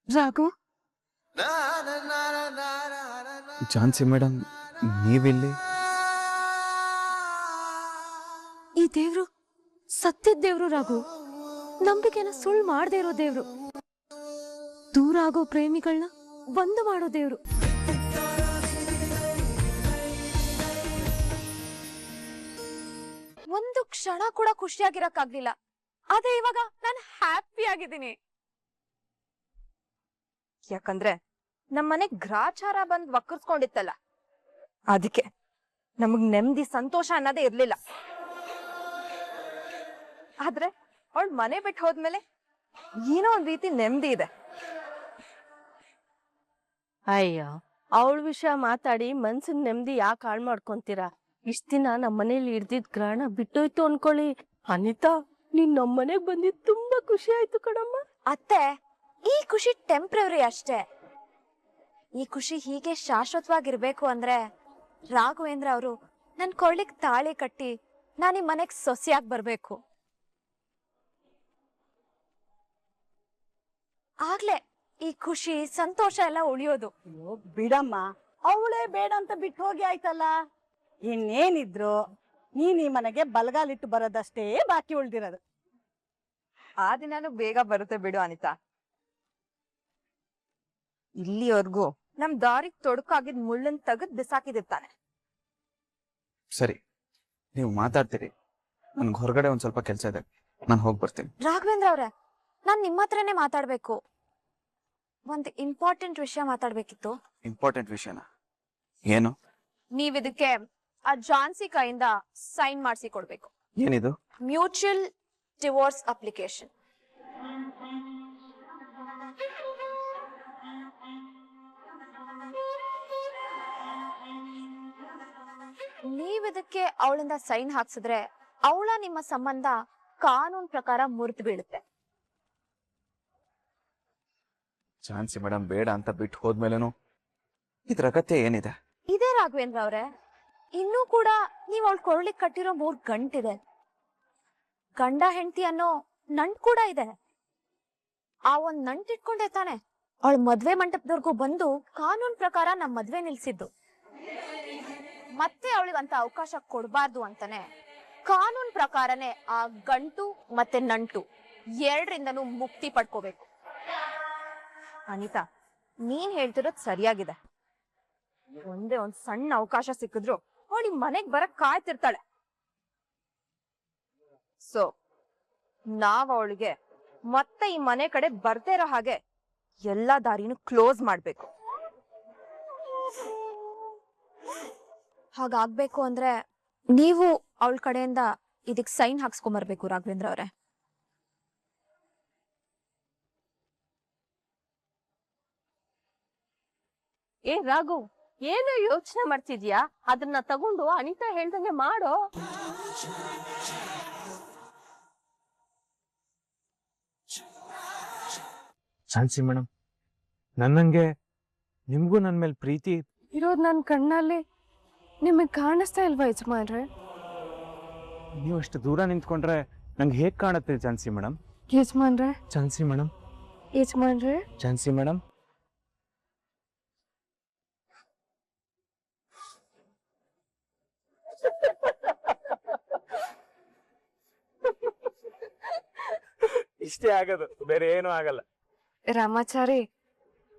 Raghu, Jhansi madam, ನೀವಿಲ್ಲಿ? ಈ ದೇವ್ರು ಸತ್ಯದ ದೇವ್ರು ರಾಘು. ನಂಬಿಕೆನ ಸುಳ್ಳು ಮಾಡದೇ ಇರೋ ದೇವ್ರು. ದೂರ ಆಗೋ ಪ್ರೇಮಿಗಳನ್ನ ಒಂದು ಮಾಡೋ ದೇವ್ರು. ಒಂದು ಕ್ಷಣ ಕೂಡ ಖುಷಿಯಾಗಿರಕ್ಕಾಗ್ಲಿಲ್ಲ. ಅದೇ ಇವಾಗ ನಾನು ಹ್ಯಾಪಿ ಆಗಿದ್ದೀನಿ. ಯಾಕಂದ್ರೆ ನಮ್ಮನೆಗ್ ಗ್ರಾಚಾರ ಬಂದ್ ವಕ್ಕರ್ಸ್ಕೊಂಡಿತ್ತಲ್ಲ, ಅದಕ್ಕೆ ನಮಗ್ ನೆಮ್ಮದಿ ಸಂತೋಷ ಅನ್ನೋದೇ ಇರ್ಲಿಲ್ಲ. ಆದ್ರೆ ಅವಳ ಮನೆ ಬಿಟ್ಟು ಹೋದ್ಮೇಲೆ ಏನೋ ಒಂದ್ ರೀತಿ ನೆಮ್ಮದಿ ಇದೆ. ಅಯ್ಯೋ, ಅವಳ ವಿಷಯ ಮಾತಾಡಿ ಮನ್ಸಿನ ನೆಮ್ಮದಿ ಯಾಕೆ ಹಾಳು ಮಾಡ್ಕೊಂತೀರಾ? ಇಷ್ಟ ದಿನ ನಮ್ಮ ಮನೇಲಿ ಹಿಡ್ದಿದ್ ಗ್ರಹಣ ಬಿಟ್ಟೋಯ್ತು ಅನ್ಕೊಳ್ಳಿ. ಅನಿತಾ, ನೀನ್ ನಮ್ಮನೆಗ್ ಬಂದಿದ್ ತುಂಬಾ ಖುಷಿ ಆಯ್ತು ಕಣಮ್ಮ. ಅತ್ತೆ, ಈ ಖುಷಿ ಟೆಂಪ್ರವರಿ ಅಷ್ಟೇ. ಈ ಖುಷಿ ಹೀಗೆ ಶಾಶ್ವತವಾಗಿರ್ಬೇಕು ಅಂದ್ರೆ ರಾಘವೇಂದ್ರ ಅವರು ನನ್ ಕೊಳ್ಳಿಗ್ ತಾಳಿ ಕಟ್ಟಿ ನಾನು ಈ ಮನೆಗ್ ಸೊಸೆಯಾಗಿ ಬರ್ಬೇಕು. ಆಗ್ಲೇ ಈ ಖುಷಿ ಸಂತೋಷ ಎಲ್ಲ ಉಳಿಯೋದು. ಬಿಡಮ್ಮ, ಅವಳೇ ಬೇಡ ಅಂತ ಬಿಟ್ಟು ಹೋಗಿ ಆಯ್ತಲ್ಲ. ಇನ್ನೇನಿದ್ರು ನೀನ್ ಈ ಮನೆಗೆ ಬಲಗಾಲಿಟ್ಟು ಬರೋದಷ್ಟೇ ಬಾಕಿ ಉಳ್ದಿರೋದು. ಆ ದಿನಾನು ಬೇಗ ಬರುತ್ತೆ ಬಿಡು ಅನಿತಾ. ಇಲ್ಲಿವರೆಗೂ ನಮ್ ದಾರಿಗ್ ತೊಡಕಾಗಿದ್ ಮುಳ್ಳನ್ ತೆಗೆದ್ ಬಿಸಾಕಿದಿರ್ತಾನೆ. ಸರಿ, ನೀವು ಮಾತಾಡ್ತೀರಿ. ನನ್ಗೆ ಹೊರಗಡೆ ಒಂದ್ ಸ್ವಲ್ಪ ಕೆಲಸ ಇದೆ, ನಾನು ಹೋಗಿ ಬರ್ತೀನಿ. ರಾಘವೇಂದ್ರ ಅವ್ರೆ, ನಾನ್ ನಿಮ್ಮ ಹತ್ರನೇ ಮಾತಾಡ್ಬೇಕು. ಒಂದ್ ಇಂಪಾರ್ಟೆಂಟ್ ವಿಷಯ ಮಾತಾಡ್ಬೇಕಿತ್ತು. ಇಂಪಾರ್ಟೆಂಟ್ ವಿಷಯನ? ಏನು? ನೀವ್ ಇದಕ್ಕೆ ಆ ಝಾನ್ಸಿ ಕೈಯಿಂದ ಸೈನ್ ಮಾಡಿಸಿ ಕೊಡ್ಬೇಕು. ಏನಿದು? Mutual divorce application. ನೀವ್ ಇದಕ್ಕೆ ಅವಳಿಂದ ಸೈನ್ ಹಾಕ್ಸಿದ್ರೆ ಅವಳ ನಿಮ್ಮ ಸಂಬಂಧ ಕಾನೂನ್ ಪ್ರಕಾರ ಮುರಿದು ಬೀಳುತ್ತೆ. ಝಾನ್ಸಿ ಮೇಡಮ್ ಬೇಡ ಅಂತ ಬಿಟ್ಟು ಹೋದ್ಮೇಲೆನು ಇದ್ರ ಅಗತ್ಯ ಏನಿದೆ? ಇದೇ ರಾಘವೇಂದ್ರ ಅವ್ರೆ, ಇನ್ನೂ ಕೂಡ ನೀವ್ ಅವಳು ಕೊರಳಿಗೆ ಕಟ್ಟಿರೋ 3 ಗಂಟಿದೆ. ಗಂಡ ಹೆಂಡತಿ ಅನ್ನೋ ನಂಟ್ ಕೂಡ ಇದೆ. ಆ ಒಂದ್ ನಂಟಿಟ್ಕೊಂಡೆ ತಾನೆ ಅವಳ ಮದ್ವೆ ಮಂಟಪದವರೆಗೂ ಬಂದು ಕಾನೂನ್ ಪ್ರಕಾರ ನಮ್ ಮದ್ವೆ ನಿಲ್ಸಿದ್ದು. ಮತ್ತೆ ಅವಳಿಗಂತ ಅವಕಾಶ ಕೊಡಬಾರ್ದು ಅಂತಾನೆ ಕಾನೂನ್ ಪ್ರಕಾರನೇ ಆ ಗಂಟು ಮತ್ತೆ ನಂಟು ಎರಡರಿಂದನೂ ಮುಕ್ತಿ ಪಡ್ಕೋಬೇಕು. ಅನಿತಾ, ನೀನ್ ಹೇಳ್ತಿರೋದ್ ಸರಿಯಾಗಿದೆ. ಒಂದೇ ಒಂದ್ ಸಣ್ಣ ಅವಕಾಶ ಸಿಕ್ಕಿದ್ರು ಅವಳಿ ಮನೆಗ್ ಬರಕ್ ಕಾಯ್ತಿರ್ತಾಳೆ. ಸೊ ನಾವ್ ಅವಳಿಗೆ ಮತ್ತೆ ಈ ಮನೆ ಕಡೆ ಬರ್ದೇ ಇರೋ ಹಾಗೆ ಎಲ್ಲಾ ದಾರಿನೂ ಕ್ಲೋಸ್ ಮಾಡ್ಬೇಕು. ಹಾಗಾಗ್ಬೇಕು ಅಂದ್ರೆ ನೀವು ಅವಳ ಕಡೆಯಿಂದ ಇದಕ್ ಸೈನ್ ಹಾಕ್ಸ್ಕೊಂಬರ್ಬೇಕು ರಾಘವೇಂದ್ರ ಅವ್ರೆ. ಏ ರಾಘು, ಏನೋ ಯೋಚನೆ ಮಾಡ್ತಿದ್ಯಾ? ಅದನ್ನ ತಗೊಂಡು ಅನಿತಾ ಹೇಳ್ದಂಗೆ ಮಾಡೋ. ಝಾನ್ಸಿ ಮೇಡಮ್, ನನ್ನಂಗೆ ನಿಮ್ಗೂ ನನ್ನ ಮೇಲೆ ಪ್ರೀತಿ ಇರೋದು ನನ್ನ ಕಣ್ಣಲ್ಲಿ ನಿಮಗೆ ಕಾಣಿಸ್ತಾ ಇಲ್ವಾ ಯಜಮಾನ್ರೆ? ನೀವು ಅಷ್ಟು ದೂರ ನಿಂತ್ಕೊಂಡ್ರೆ ನಂಗೆ ಹೇಗೆ ಕಾಣುತ್ತೆ ಝಾನ್ಸಿ ಮೇಡಮ್? ಯಜಮಾನ್ರೆ, ಝಾನ್ಸಿ ಮೇಡಮ್, ಯಜಮಾನ್ರೆ, ಝಾನ್ಸಿ ಮೇಡಮ್. ಇಷ್ಟೇ ಆಗೋದು, ಬೇರೆ ಏನೂ ಆಗಲ್ಲ. ರಾಮಾಚಾರಿ,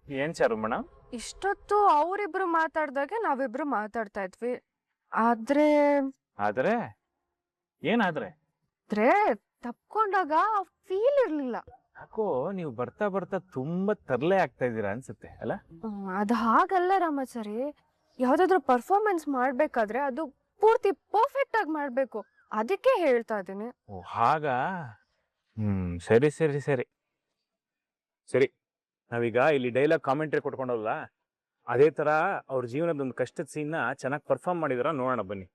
ಏನ್ ಚಾರು ಮೇಡಮ್? ಇಷ್ಟೊತ್ತು ಅವರಿಬ್ರು ಮಾತಾಡ್ದಾಗೆ ನಾವಿಬ್ರು ಮಾತಾಡ್ತಾ ಇದ್ವಿ. ಆದ್ರೆ ಆದ್ರೆ ಏನಾದ್ರೆ? ತಪ್ಕೊಂಡಾಗ ಫೀಲ್ ಇರ್ಲಿಲ್ಲ. ಯಾಕೋ ನೀವು ಬರ್ತಾ ಬರ್ತಾ ತುಂಬಾ ತರ್ಲೆ ಆಗ್ತಾ ಇದ್ದೀರಾ ಅನ್ಸುತ್ತೆ ಅಲ್ಲ? ಅದು ಹಾಗಲ್ಲ ರಾಮಾಚಾರಿ, ಯಾವ್ದಾದ್ರು ಪರ್ಫಾರ್ಮೆನ್ಸ್ ಮಾಡ್ಬೇಕಾದ್ರೆ ಅದು ಪೂರ್ತಿ ಪರ್ಫೆಕ್ಟ್ ಆಗಿ ಮಾಡ್ಬೇಕು. ಅದಕ್ಕೆ ಹೇಳ್ತಾ ಇದ್ದೀನಿ. ಓ ಹಾಗ. ಸರಿ ಸರಿ ಸರಿ ಸರಿ. ನಾವೀಗ ಇಲ್ಲಿ ಡೈಲಾಗ್ ಕಾಮೆಂಟ್ರಿ ಕೊಟ್ಕೊಂಡಲ್ಲ, ಅದೇ ತರ ಅವ್ರ ಜೀವನದ ಒಂದು ಕಷ್ಟದ ಸೀನ್ ಚೆನ್ನಾಗಿ ಪರ್ಫಾರ್ಮ್ ಮಾಡಿದಾರ ನೋಡೋಣ ಬನ್ನಿ.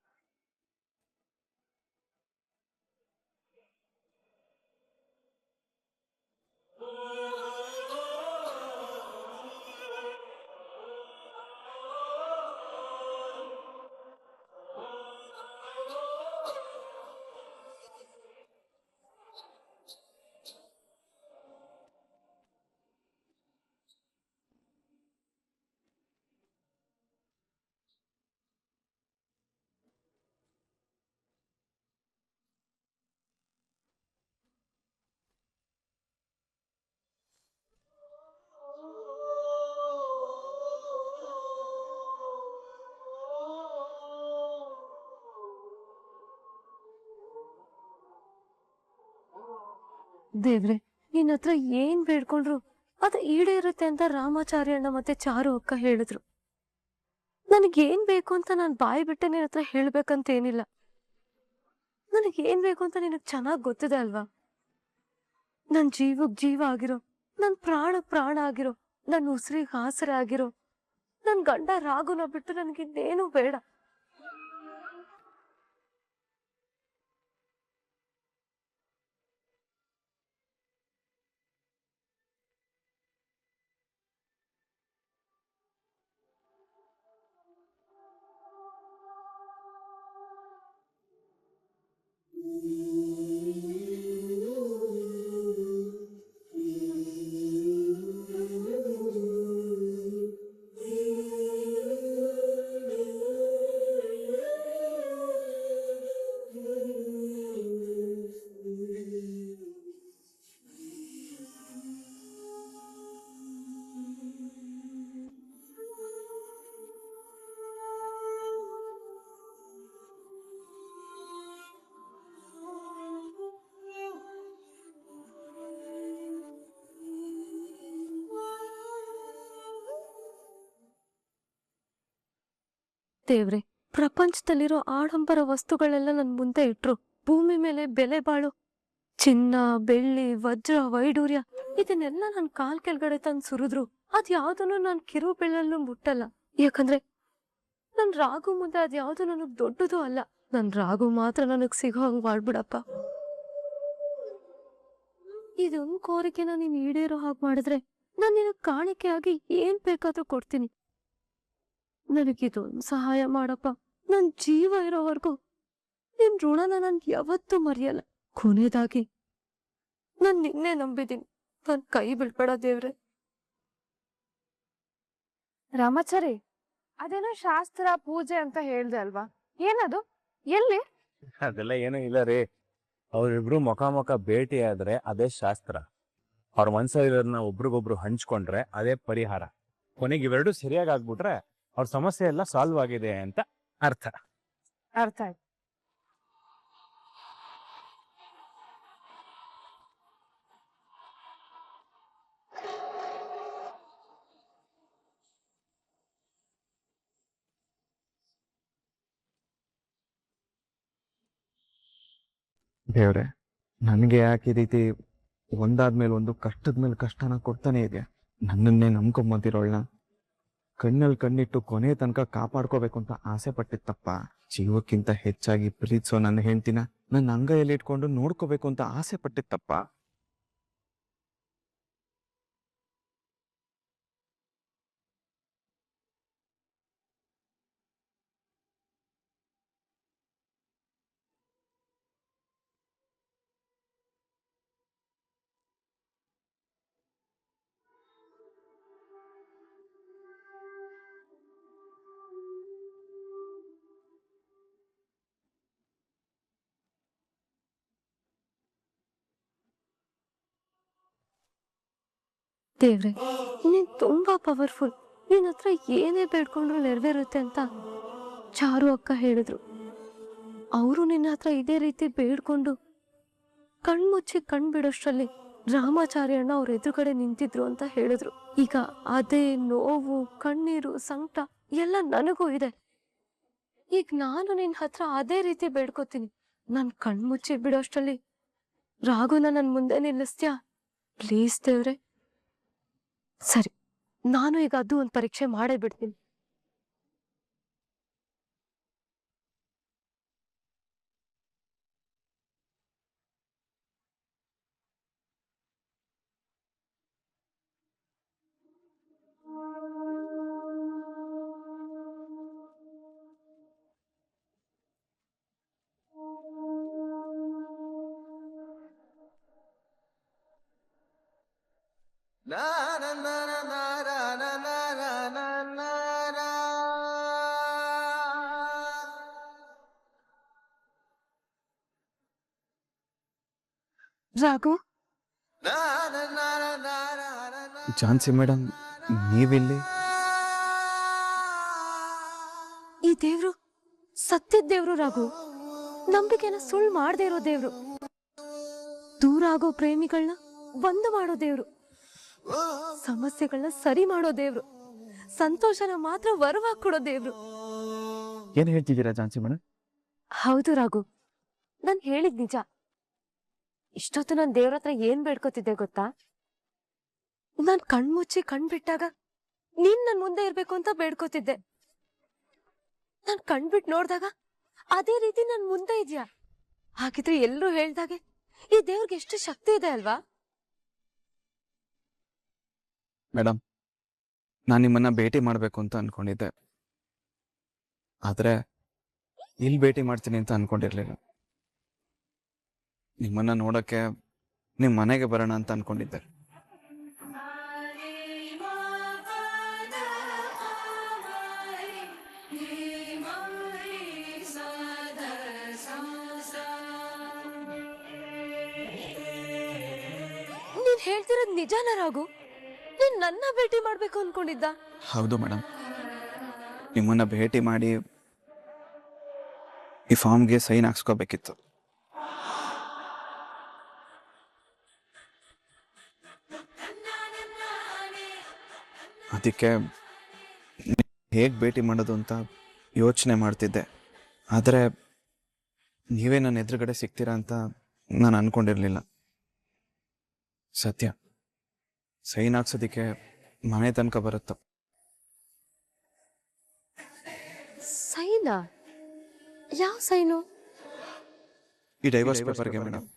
ದೇವ್ರೆ, ನಿನ್ನ ಹತ್ರ ಏನ್ ಬೇಡ್ಕೊಂಡ್ರು ಅದು ಈಡೇರುತ್ತೆ ಅಂತ ರಾಮಾಚಾರ್ಯಣ್ಣ ಮತ್ತೆ ಚಾರು ಅಕ್ಕ ಹೇಳಿದ್ರು. ನನಗೇನ್ ಬೇಕು ಅಂತ ನಾನು ಬಾಯಿ ಬಿಟ್ಟೆ ನಿನ್ನ ಹತ್ರ ಹೇಳ್ಬೇಕಂತ ಏನಿಲ್ಲ. ನನಗೇನ್ ಬೇಕು ಅಂತ ನಿನಗ್ ಚೆನ್ನಾಗ್ ಗೊತ್ತಿದೆ ಅಲ್ವಾ? ನನ್ ಜೀವಕ್ ಜೀವ ಆಗಿರೋ, ನನ್ ಪ್ರಾಣಕ್ ಪ್ರಾಣ ಆಗಿರೋ, ನನ್ ಉಸಿರಿಗೆ ಆಸರೆ ಆಗಿರೋ ನನ್ ಗಂಡ ರಾಗುನ ಬಿಟ್ಟು ನನ್ಗಿನ್ನೇನು ಬೇಡ. ದೇವ್ರೆ, ಪ್ರಪಂಚದಲ್ಲಿರೋ ಆಡಂಬರ ವಸ್ತುಗಳೆಲ್ಲ ನನ್ ಮುಂದೆ ಇಟ್ರು. ಭೂಮಿ ಮೇಲೆ ಬೆಲೆ ಬಾಳು ಚಿನ್ನ, ಬೆಳ್ಳಿ, ವಜ್ರ, ವೈಡೂರ್ಯ ಇದನ್ನೆಲ್ಲ ನನ್ ಕಾಲ್ ಕೆಳಗಡೆ ತಂದು ಸುರಿದ್ರು ಅದ್ಯಾವ್ದನ್ನು ನಾನ್ ಕಿರು ಬೆಳ್ಳಲ್ಲೂ ಮುಟ್ಟಲ್ಲ. ಯಾಕಂದ್ರೆ ನನ್ ರಾಗು ಮುಂದೆ ಅದ್ಯಾವ್ದು ನನಗ್ ದೊಡ್ಡದು ಅಲ್ಲ. ನನ್ ರಾಗು ಮಾತ್ರ ನನಗ್ ಸಿಗೋ ಹಂಗ್ ಮಾಡ್ಬಿಡಪ್ಪ. ಇದೊಂದ್ ಕೋರಿಕೆನ ನೀನ್ ಈಡೇರೋ ಹಾಗೆ ಮಾಡಿದ್ರೆ ನಾನ್ ನಿನಗ್ ಕಾಣಿಕೆಯಾಗಿ ಏನ್ ಬೇಕಾದ್ರೂ ಕೊಡ್ತೀನಿ. ನನಗಿದೊಂದು ಸಹಾಯ ಮಾಡಪ್ಪ. ನನ್ ಜೀವ ಇರೋವರೆಗೂ ನಿನ್ ಋಣನ ನಾನ್ ಯಾವತ್ತೂ ಮರೆಯಲ್ಲ. ಕೊನೆದಾಗಿ ನಾನ್ ನಿನ್ನೆ ನಂಬಿದೀನಿ, ನನ್ ಕೈ ಬಿಡ್ಬೇಡ ದೇವ್ರೆ. ರಾಮಾಚಾರಿ, ಅದೇನೋ ಶಾಸ್ತ್ರ ಪೂಜೆ ಅಂತ ಹೇಳ್ದೆ ಅಲ್ವಾ? ಏನದು? ಎಲ್ಲಿ? ಅದೆಲ್ಲ ಏನೂ ಇಲ್ಲ ರೀ. ಅವ್ರಿಬ್ರು ಮುಖ ಭೇಟಿ ಆದ್ರೆ ಅದೇ ಶಾಸ್ತ್ರ. ಅವ್ರ ಮನ್ಸಲ್ಲಿರೋದನ್ನ ಒಬ್ರಿಗೊಬ್ರು ಹಂಚ್ಕೊಂಡ್ರೆ ಅದೇ ಪರಿಹಾರ. ಕೊನೆಗೆ ಇವೆರಡು ಸರಿಯಾಗಿ ಆಗ್ಬಿಟ್ರೆ ಅವ್ರ ಸಮಸ್ಯೆ ಎಲ್ಲ ಸಾಲ್ವ್ ಆಗಿದೆ ಅಂತ ಅರ್ಥ. ಅರ್ಥ ಆಯ್ತು. ದೇವ್ರೆ, ನನಗೆ ಯಾಕೆ ಈ ರೀತಿ ಒಂದಾದ್ಮೇಲೆ ಒಂದು ಕಷ್ಟದ ಮೇಲೆ ಕಷ್ಟನ ಕೊಡ್ತಾನೆ ಇದೆ? ನನ್ನನ್ನೇ ನಂಬ್ಕೊಂಬಂದಿರೋಳ್ನ ಕಣ್ಣಲ್ಲಿ ಕಣ್ಣಿಟ್ಟು ಕೊನೆ ತನಕ ಕಾಪಾಡ್ಕೋಬೇಕು ಅಂತ ಆಸೆ ಪಟ್ಟಿತ್ತಪ್ಪ. ಜೀವಕ್ಕಿಂತ ಹೆಚ್ಚಾಗಿ ಪ್ರೀತಿಸೋ ನನ್ನ ಹೆಂಡ್ತಿನ ನನ್ನ ಅಂಗೈಯಲ್ಲಿ ಇಟ್ಕೊಂಡು ನೋಡ್ಕೋಬೇಕು ಅಂತ ಆಸೆ ಪಟ್ಟಿತ್ತಪ್ಪ. ದೇವ್ರೆ, ನೀನ್ ತುಂಬಾ ಪವರ್ಫುಲ್. ನಿನ್ ಹತ್ರ ಏನೇ ಬೇಡ್ಕೊಂಡ್ರು ನೆರವೇರುತ್ತೆ ಅಂತ ಚಾರು ಅಕ್ಕ ಹೇಳಿದ್ರು. ಅವರು ನಿನ್ನ ಹತ್ರ ಇದೇ ರೀತಿ ಬೇಡ್ಕೊಂಡು ಕಣ್ಮುಚ್ಚಿ ಬಿಡೋಷ್ಟ್ರಲ್ಲಿ ರಾಮಾಚಾರ್ಯಣ್ಣ ಅವ್ರ ಎದುರುಗಡೆ ನಿಂತಿದ್ರು ಅಂತ ಹೇಳಿದ್ರು. ಈಗ ಅದೇ ನೋವು, ಕಣ್ಣೀರು, ಸಂಕಟ ಎಲ್ಲ ನನಗೂ ಇದೆ. ಈಗ ನಾನು ನಿನ್ ಹತ್ರ ಅದೇ ರೀತಿ ಬೇಡ್ಕೋತೀನಿ. ನನ್ ಕಣ್ಮುಚ್ಚಿ ಬಿಡೋಷ್ಟ್ರಲ್ಲಿ ರಾಘುನ ನನ್ ಮುಂದೆ ನಿಲ್ಲಿಸ್ತ್ಯಾ ಪ್ಲೀಸ್ ದೇವ್ರೆ? ಸರಿ, ನಾನು ಈಗ ಅದು ಒಂದು ಪರೀಕ್ಷೆ ಮಾಡೇ ಬಿಡ್ತೀನಿ. ರಾಘು, ಝಾನ್ಸಿ ಮೇಡಮ್, ನೀವಿಲ್ಲಿ? ಈ ದೇವ್ರು ಸತ್ಯದ ದೇವ್ರು ರಾಘು, ನಂಬಿಕೆನ ಸುಳ್ಳು ಮಾಡದೇ ಇರೋ ದೇವ್ರು. ದೂರ ಆಗೋ ಪ್ರೇಮಿಗಳನ್ನ ಒಂದು ಮಾಡೋ ದೇವ್ರು, ಸಮಸ್ಯೆಗಳನ್ನ ಸರಿ ಮಾಡೋ ದೇವ್ರು, ಸಂತೋಷನ ಮಾತ್ರ ವರವಾಗಿ ಕೊಡೋ ದೇವ್ರು. ಏನ್ ಹೇಳ್ತಿದ್ದೀರಾ ಝಾನ್ಸಿ ಮೇಡಮ್? ಹೌದು ರಾಘು, ನಾನ್ ಹೇಳಿದ್ ನಿಜ. ಇಷ್ಟೊತ್ತು ನಾನ್ ದೇವ್ರ ಹತ್ರ ಏನ್ ಬೇಡ್ಕೊತಿದ್ದೆ ಗೊತ್ತಾ? ನಾನ್ ಕಣ್ಮುಚ್ಚಿ ಕಣ್ಬಿಟ್ಟಾಗ ನೀನ್ ನನ್ ಮುಂದೆ ಇರ್ಬೇಕು ಅಂತ ಬೇಡ್ಕೊತಿದ್ದೆ. ನಾನ್ ಕಣ್ಬಿಟ್ ನೋಡ್ದಾಗ ಅದೇ ರೀತಿ ನನ್ ಮುಂದೆ ಇದ್ಯಾ. ಹಾಗಿದ್ರೆ ಎಲ್ರೂ ಹೇಳ್ದಾಗೆ ಈ ದೇವ್ರಿಗೆ ಎಷ್ಟು ಶಕ್ತಿ ಇದೆ ಅಲ್ವಾ? ಮೇಡಮ್, ನಾನು ನಿಮ್ಮನ್ನ ಭೇಟಿ ಮಾಡ್ಬೇಕು ಅಂತ ಅನ್ಕೊಂಡಿದ್ದೆ, ಆದ್ರೆ ಇಲ್ಲಿ ಭೇಟಿ ಮಾಡ್ತೀನಿ ಅಂತ ಅನ್ಕೊಂಡಿರ್ಲಿಲ್ಲ. ನಿಮ್ಮನ್ನ ನೋಡಕ್ಕೆ ನಿಮ್ ಮನೆಗೆ ಬರೋಣ ಅಂತ ಅನ್ಕೊಂಡಿದ್ದೆ. ನೀನ್ ಹೇಳ್ತಿರೋದ್ ನಿಜಾನ ರಾಘು? ನೀನ್ ನನ್ನ ಭೇಟಿ ಮಾಡ್ಬೇಕು ಅನ್ಕೊಂಡಿದ್ದ? ಹೌದು ಮೇಡಮ್, ನಿಮ್ಮನ್ನ ಭೇಟಿ ಮಾಡಿ ಈ ಫಾರ್ಮ್ಗೆ ಸೈನ್ ಹಾಕ್ಸ್ಕೋಬೇಕಿತ್ತು. ಅದಕ್ಕೆ ಹೇಗೆ ಭೇಟಿ ಮಾಡೋದು ಅಂತ ಯೋಚನೆ ಮಾಡ್ತಿದ್ದೆ, ಆದರೆ ನೀವೇ ನನ್ನ ಎದುರುಗಡೆ ಸಿಗ್ತೀರಾ ಅಂತ ನಾನು ಅನ್ಕೊಂಡಿರ್ಲಿಲ್ಲ. ಸತ್ಯ, ಸೈನ್ ಹಾಕ್ಸೋದಕ್ಕೆ ಮನೆ ತನಕ ಬರುತ್ತ. ಸೈನಾ? ಯಾವ ಸೈನು? ಈ ಡೈವರ್ಸ್ ಪೇಪರ್ಗೆ ಮೇಡಮ್.